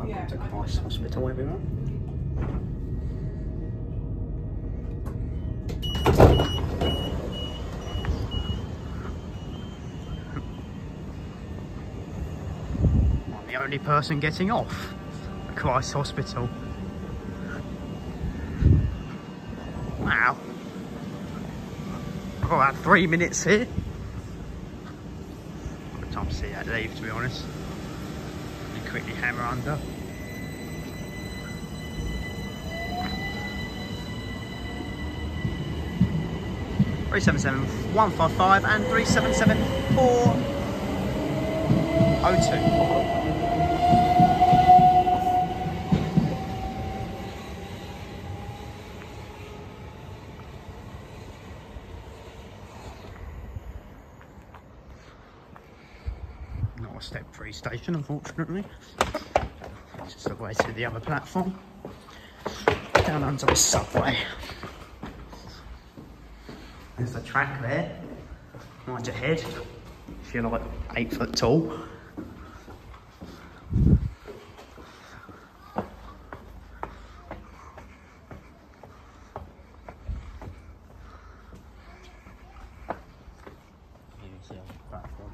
Welcome to Christ Hospital, everyone. I'm the only person getting off at Christ Hospital. Wow. I've got about 3 minutes here. Got time to see that leave, to be honest. And quickly hammer under. Three 77155 and 377402. Not a step-free station, unfortunately. It's just the way to the other platform. Down onto the subway. There's the track there. Right ahead. If you're like 8 foot tall. Here's the other platform.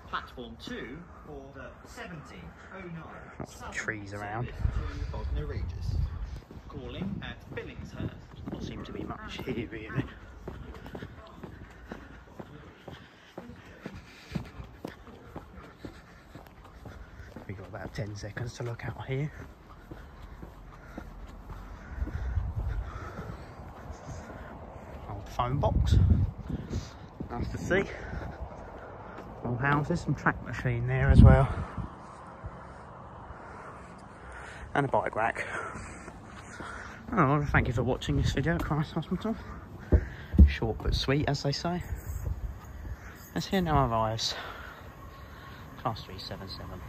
Platform 2 for the 1709. Lots of trees around. To Bognor Regis. Calling at Billingshurst. Doesn't seem to be much here, really. We've got about 10 seconds to look out here. Old phone box. Nice to see. Old houses, some track machine there as well. And a bike rack. Oh, well, thank you for watching this video at Christ Hospital. Short but sweet, as they say. As here now arrives Class 377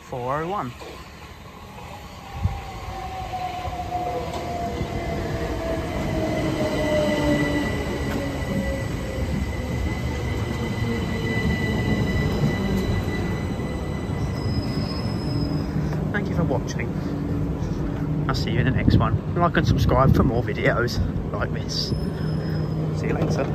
401. Thank you for watching. I'll see you in the next one. Like and subscribe for more videos like this. See you later.